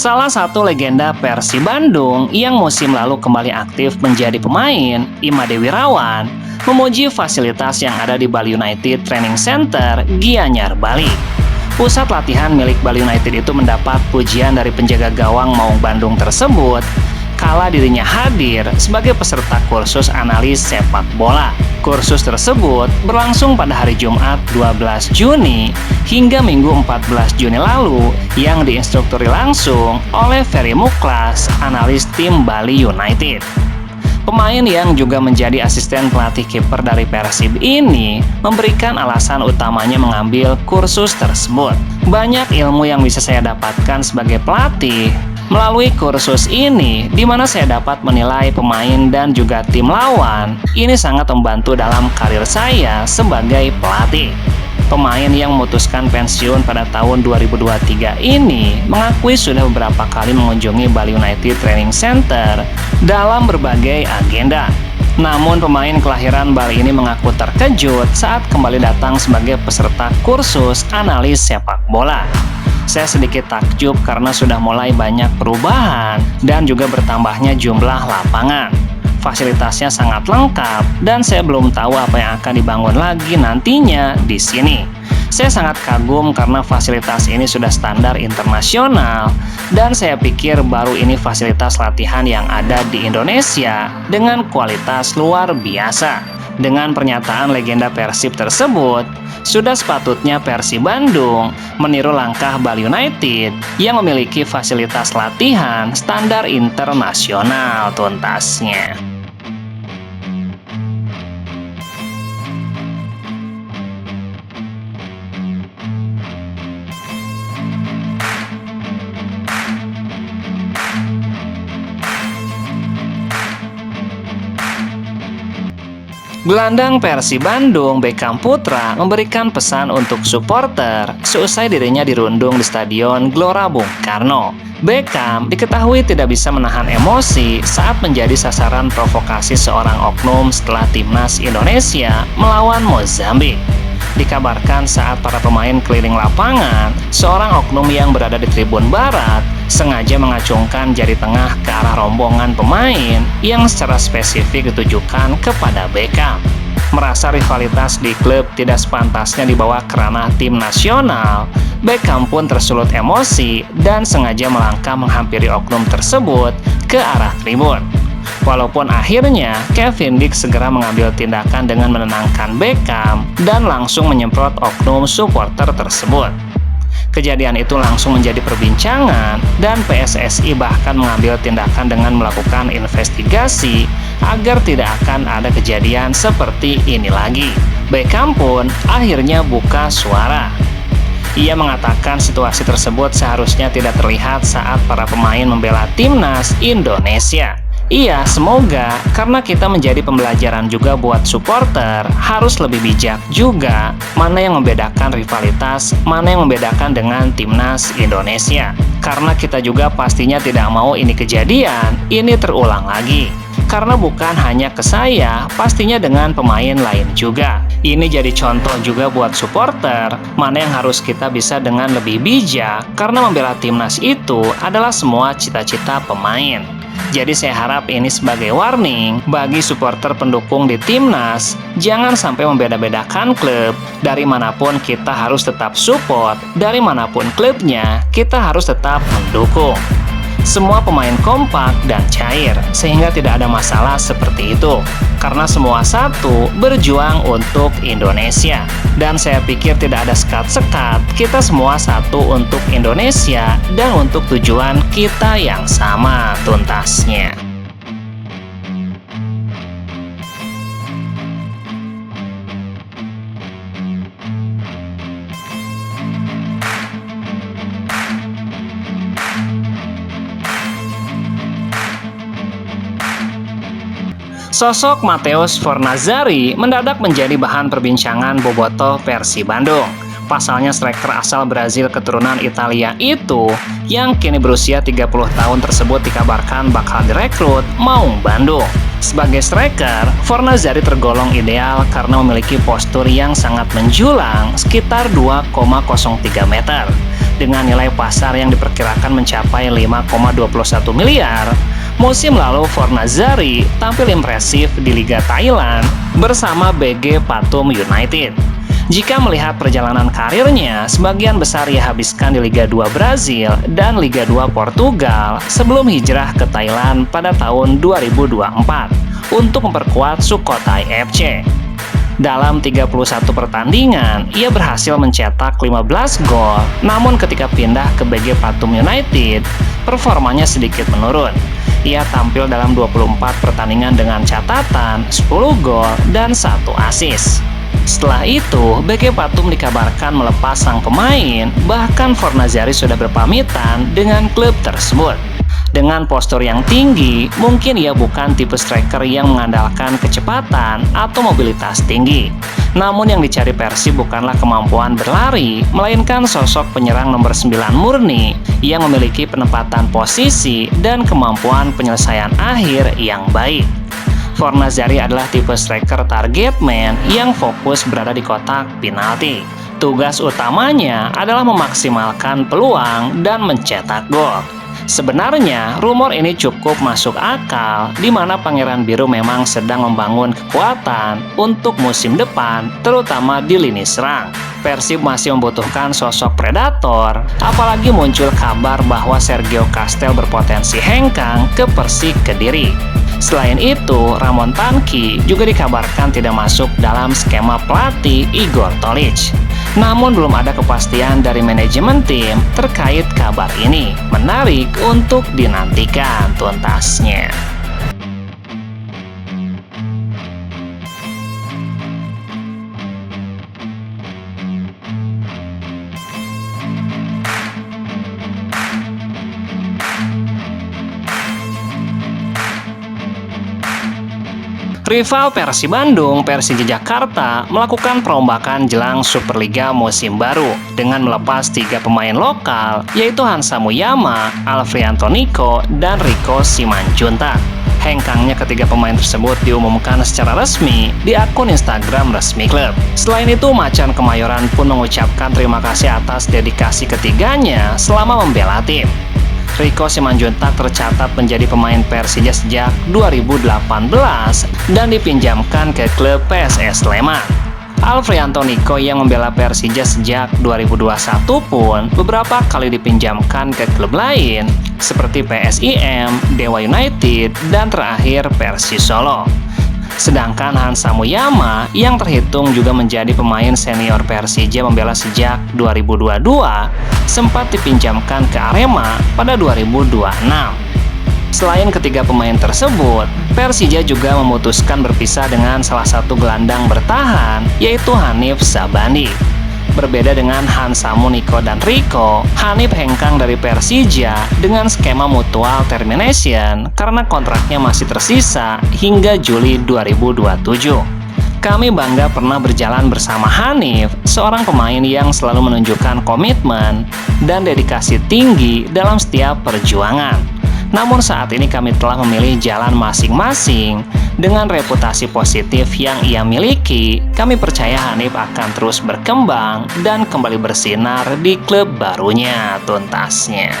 Salah satu legenda Persib Bandung yang musim lalu kembali aktif menjadi pemain, Imade Wirawan, memuji fasilitas yang ada di Bali United Training Center, Gianyar, Bali. Pusat latihan milik Bali United itu mendapat pujian dari penjaga gawang Maung Bandung tersebut kala dirinya hadir sebagai peserta kursus analis sepak bola. Kursus tersebut berlangsung pada hari Jumat 12 Juni hingga Minggu 14 Juni lalu yang diinstrukturi langsung oleh Ferry Muklas, analis tim Bali United. Pemain yang juga menjadi asisten pelatih kiper dari Persib ini memberikan alasan utamanya mengambil kursus tersebut. Banyak ilmu yang bisa saya dapatkan sebagai pelatih melalui kursus ini, di mana saya dapat menilai pemain dan juga tim lawan. Ini sangat membantu dalam karir saya sebagai pelatih. Pemain yang memutuskan pensiun pada tahun 2023 ini mengakui sudah beberapa kali mengunjungi Bali United Training Center dalam berbagai agenda. Namun pemain kelahiran Bali ini mengaku terkejut saat kembali datang sebagai peserta kursus analis sepak bola. Saya sedikit takjub karena sudah mulai banyak perubahan dan juga bertambahnya jumlah lapangan. Fasilitasnya sangat lengkap dan saya belum tahu apa yang akan dibangun lagi nantinya di sini. Saya sangat kagum karena fasilitas ini sudah standar internasional dan saya pikir baru ini fasilitas latihan yang ada di Indonesia dengan kualitas luar biasa. Dengan pernyataan legenda Persib tersebut, sudah sepatutnya Persib Bandung meniru langkah Bali United yang memiliki fasilitas latihan standar internasional tuntasnya. Gelandang Persib Bandung, Beckham Putra, memberikan pesan untuk supporter seusai dirinya dirundung di Stadion Gelora Bung Karno. Beckham diketahui tidak bisa menahan emosi saat menjadi sasaran provokasi seorang oknum setelah timnas Indonesia melawan Mozambik. Dikabarkan saat para pemain keliling lapangan, seorang oknum yang berada di tribun barat sengaja mengacungkan jari tengah ke arah rombongan pemain yang secara spesifik ditujukan kepada Beckham. Merasa rivalitas di klub tidak sepantasnya dibawa ke ranah tim nasional, Beckham pun tersulut emosi dan sengaja melangkah menghampiri oknum tersebut ke arah tribun. Walaupun akhirnya Kevin Dick segera mengambil tindakan dengan menenangkan Beckham dan langsung menyemprot oknum supporter tersebut. Kejadian itu langsung menjadi perbincangan dan PSSI bahkan mengambil tindakan dengan melakukan investigasi agar tidak akan ada kejadian seperti ini lagi. Beckham pun akhirnya buka suara. Ia mengatakan situasi tersebut seharusnya tidak terlihat saat para pemain membela timnas Indonesia. Iya, semoga karena kita menjadi pembelajaran juga buat supporter, harus lebih bijak juga mana yang membedakan rivalitas, mana yang membedakan dengan timnas Indonesia. Karena kita juga pastinya tidak mau ini kejadian, ini terulang lagi. Karena bukan hanya ke saya, pastinya dengan pemain lain juga. Ini jadi contoh juga buat supporter, mana yang harus kita bisa dengan lebih bijak, karena membela timnas itu adalah semua cita-cita pemain. Jadi saya harap ini sebagai warning bagi supporter pendukung di timnas, jangan sampai membeda-bedakan klub. Dari manapun kita harus tetap support, dari manapun klubnya kita harus tetap mendukung. Semua pemain kompak dan cair, sehingga tidak ada masalah seperti itu. Karena semua satu berjuang untuk Indonesia. Dan saya pikir tidak ada sekat-sekat, kita semua satu untuk Indonesia dan untuk tujuan kita yang sama tuntasnya. Sosok Mateusz Fornazari mendadak menjadi bahan perbincangan bobotoh Persib Bandung. Pasalnya striker asal Brazil keturunan Italia itu yang kini berusia 30 tahun tersebut dikabarkan bakal direkrut Maung Bandung. Sebagai striker, Fornazari tergolong ideal karena memiliki postur yang sangat menjulang sekitar 2,03 meter. Dengan nilai pasar yang diperkirakan mencapai 5,21 miliar, musim lalu Fornazari tampil impresif di Liga Thailand bersama BG Pathum United. Jika melihat perjalanan karirnya, sebagian besar ia habiskan di Liga 2 Brazil dan Liga 2 Portugal sebelum hijrah ke Thailand pada tahun 2024 untuk memperkuat Sukhothai FC. Dalam 31 pertandingan, ia berhasil mencetak 15 gol, namun ketika pindah ke BG Pathum United, performanya sedikit menurun. Ia tampil dalam 24 pertandingan dengan catatan 10 gol dan 1 assist. Setelah itu, BG Pathum dikabarkan melepas sang pemain, bahkan Fornazari sudah berpamitan dengan klub tersebut. Dengan postur yang tinggi, mungkin ia bukan tipe striker yang mengandalkan kecepatan atau mobilitas tinggi. Namun yang dicari Persib bukanlah kemampuan berlari, melainkan sosok penyerang nomor 9 murni yang memiliki penempatan posisi dan kemampuan penyelesaian akhir yang baik. Fornazari adalah tipe striker target man yang fokus berada di kotak penalti. Tugas utamanya adalah memaksimalkan peluang dan mencetak gol. Sebenarnya, rumor ini cukup masuk akal, di mana Pangeran Biru memang sedang membangun kekuatan untuk musim depan, terutama di lini serang. Persib masih membutuhkan sosok predator, apalagi muncul kabar bahwa Sergio Castel berpotensi hengkang ke Persik Kediri. Selain itu, Ramon Tanki juga dikabarkan tidak masuk dalam skema pelatih Igor Tolić. Namun belum ada kepastian dari manajemen tim terkait kabar ini. Menarik untuk dinantikan tuntasnya. Rival Persib Bandung, Persija Jakarta melakukan perombakan jelang Superliga musim baru dengan melepas 3 pemain lokal, yaitu Hansa Muyama, Alfrianto Nico, dan Rico Simanjuntak. Hengkangnya ketiga pemain tersebut diumumkan secara resmi di akun Instagram resmi klub. Selain itu, Macan Kemayoran pun mengucapkan terima kasih atas dedikasi ketiganya selama membela tim. Rico Simanjuntak tercatat menjadi pemain Persija sejak 2018 dan dipinjamkan ke klub PSS Sleman. Alfrianto Nico yang membela Persija sejak 2021 pun beberapa kali dipinjamkan ke klub lain seperti PSIM, Dewa United, dan terakhir Persis Solo. Sedangkan Hansa Muyama yang terhitung juga menjadi pemain senior Persija membela sejak 2022 sempat dipinjamkan ke Arema pada 2026. Selain ketiga pemain tersebut, Persija juga memutuskan berpisah dengan salah satu gelandang bertahan, yaitu Hanif Sabandi. Berbeda dengan Hansa Nico dan Rico, Hanif hengkang dari Persija dengan skema mutual termination karena kontraknya masih tersisa hingga Juli 2027. Kami bangga pernah berjalan bersama Hanif, seorang pemain yang selalu menunjukkan komitmen dan dedikasi tinggi dalam setiap perjuangan. Namun saat ini kami telah memilih jalan masing-masing. Dengan reputasi positif yang ia miliki, kami percaya Hanif akan terus berkembang dan kembali bersinar di klub barunya, tuntasnya.